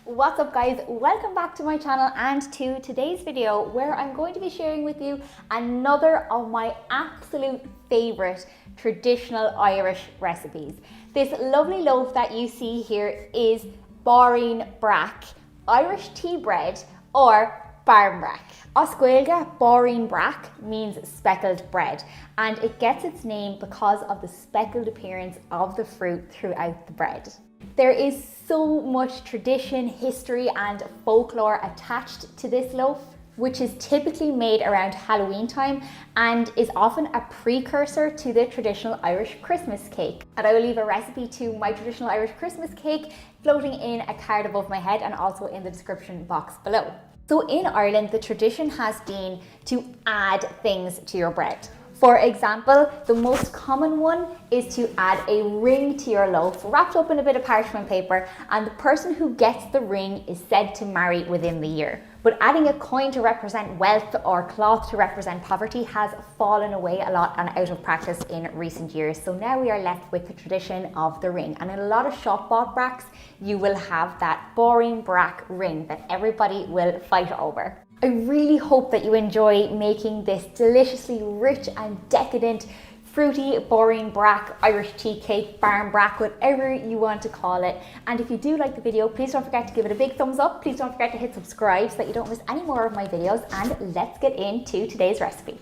What's up guys, welcome back to my channel and to today's video where I'm going to be sharing with you another of my absolute favourite traditional Irish recipes. This lovely loaf that you see here is Báirín Brack, Irish tea bread or barmbrack. As Gaeilge, Báirín Brack means speckled bread, and it gets its name because of the speckled appearance of the fruit throughout the bread. There is so much tradition, history and folklore attached to this loaf, which is typically made around Halloween time and is often a precursor to the traditional Irish Christmas cake. And I will leave a recipe to my traditional Irish Christmas cake floating in a card above my head and also in the description box below. So in Ireland, the tradition has been to add things to your bread. For example, the most common one is to add a ring to your loaf wrapped up in a bit of parchment paper, and the person who gets the ring is said to marry within the year. But adding a coin to represent wealth or cloth to represent poverty has fallen away a lot and out of practice in recent years. So now we are left with the tradition of the ring. And in a lot of shop bought bracks, you will have that Báirín Brack ring that everybody will fight over. I really hope that you enjoy making this deliciously rich and decadent fruity Báirín Brack Irish tea cake, barmbrack, whatever you want to call it. And if you do like the video, please don't forget to give it a big thumbs up. Please don't forget to hit subscribe so that you don't miss any more of my videos. And let's get into today's recipe.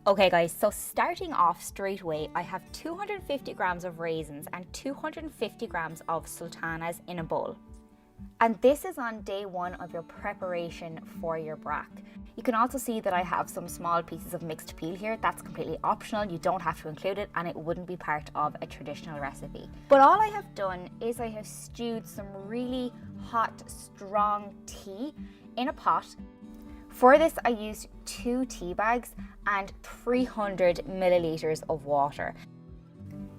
Okay guys, so starting off straight away, I have 250 grams of raisins and 250 grams of sultanas in a bowl. And this is on day one of your preparation for your brack. You can also see that I have some small pieces of mixed peel here. That's completely optional. You don't have to include it and it wouldn't be part of a traditional recipe. But all I have done is I have stewed some really hot, strong tea in a pot. For this, I used 2 tea bags and 300 milliliters of water.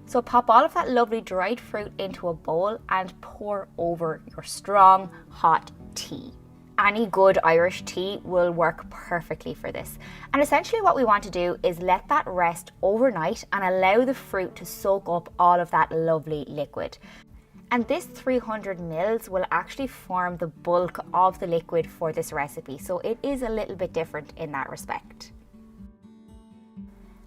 So pop all of that lovely dried fruit into a bowl and pour over your strong, hot tea. Any good Irish tea will work perfectly for this. And essentially what we want to do is let that rest overnight and allow the fruit to soak up all of that lovely liquid. And this 300 mils will actually form the bulk of the liquid for this recipe. So it is a little bit different in that respect.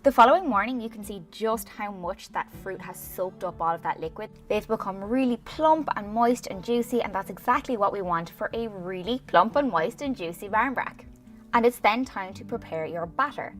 The following morning, you can see just how much that fruit has soaked up all of that liquid. They've become really plump and moist and juicy, and that's exactly what we want for a really plump and moist and juicy barmbrack. And it's then time to prepare your batter.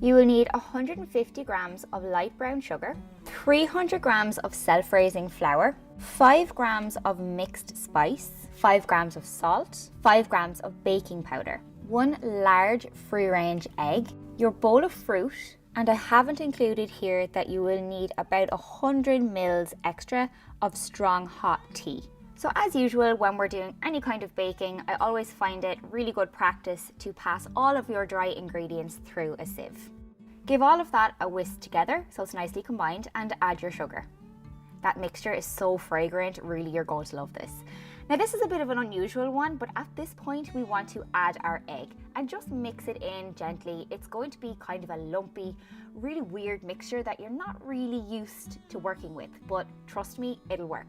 You will need 150 grams of light brown sugar, 300 grams of self-raising flour, 5 grams of mixed spice, 5 grams of salt, 5 grams of baking powder, 1 large free-range egg, your bowl of fruit, and I haven't included here that you will need about 100 mils extra of strong hot tea. So as usual, when we're doing any kind of baking, I always find it really good practice to pass all of your dry ingredients through a sieve. Give all of that a whisk together so it's nicely combined, and add your sugar. That mixture is so fragrant, really you're going to love this. Now this is a bit of an unusual one, but at this point we want to add our egg and just mix it in gently. It's going to be kind of a lumpy, really weird mixture that you're not really used to working with, but trust me, it'll work.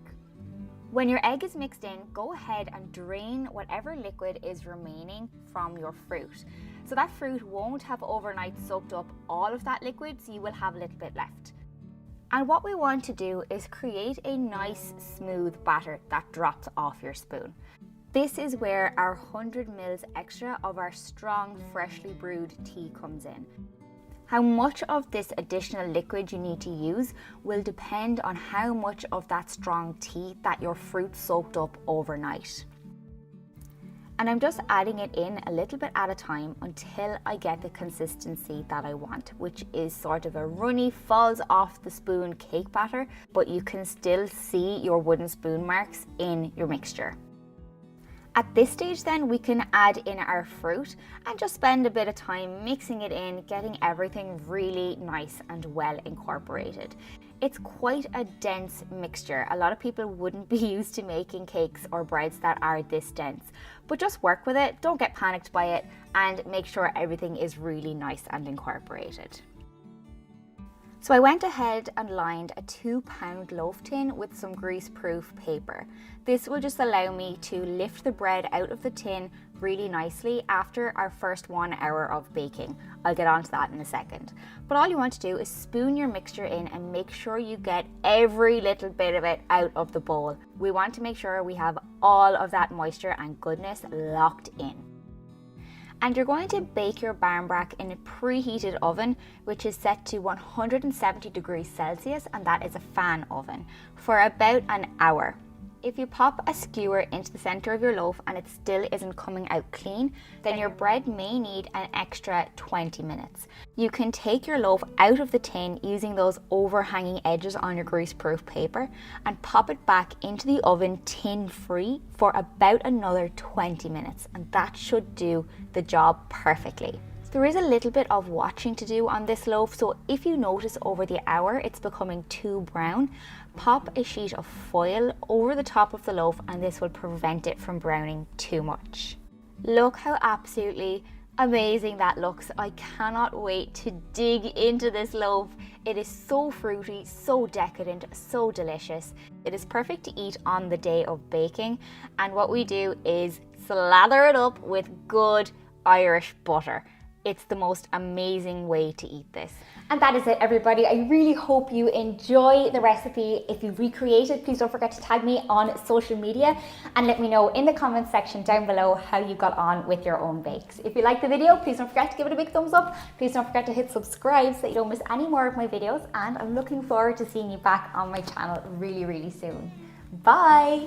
When your egg is mixed in, go ahead and drain whatever liquid is remaining from your fruit. So that fruit won't have overnight soaked up all of that liquid, so you will have a little bit left. And what we want to do is create a nice smooth batter that drops off your spoon. This is where our 100 mils extra of our strong, freshly brewed tea comes in. How much of this additional liquid you need to use will depend on how much of that strong tea that your fruit soaked up overnight. And I'm just adding it in a little bit at a time until I get the consistency that I want, which is sort of a runny, falls off the spoon cake batter, but you can still see your wooden spoon marks in your mixture. At this stage then, we can add in our fruit and just spend a bit of time mixing it in, getting everything really nice and well incorporated. It's quite a dense mixture. A lot of people wouldn't be used to making cakes or breads that are this dense, but just work with it, don't get panicked by it, and make sure everything is really nice and incorporated. So I went ahead and lined a 2-pound loaf tin with some grease-proof paper. This will just allow me to lift the bread out of the tin really nicely after our first 1 hour of baking. I'll get onto that in a second. But all you want to do is spoon your mixture in and make sure you get every little bit of it out of the bowl. We want to make sure we have all of that moisture and goodness locked in. And you're going to bake your barmbrack in a preheated oven, which is set to 170 degrees Celsius, and that is a fan oven, for about an hour. If you pop a skewer into the center of your loaf and it still isn't coming out clean, then your bread may need an extra 20 minutes. You can take your loaf out of the tin using those overhanging edges on your greaseproof paper and pop it back into the oven tin-free for about another 20 minutes, and that should do the job perfectly. There is a little bit of watching to do on this loaf, so if you notice over the hour it's becoming too brown, pop a sheet of foil over the top of the loaf and this will prevent it from browning too much. Look how absolutely amazing that looks. I cannot wait to dig into this loaf. It is so fruity, so decadent, so delicious. It is perfect to eat on the day of baking, and what we do is slather it up with good Irish butter. It's the most amazing way to eat this. And that is it, everybody. I really hope you enjoy the recipe. If you recreate it, please don't forget to tag me on social media and let me know in the comments section down below how you got on with your own bakes. If you liked the video, please don't forget to give it a big thumbs up. Please don't forget to hit subscribe so that you don't miss any more of my videos, and I'm looking forward to seeing you back on my channel really, really soon. Bye!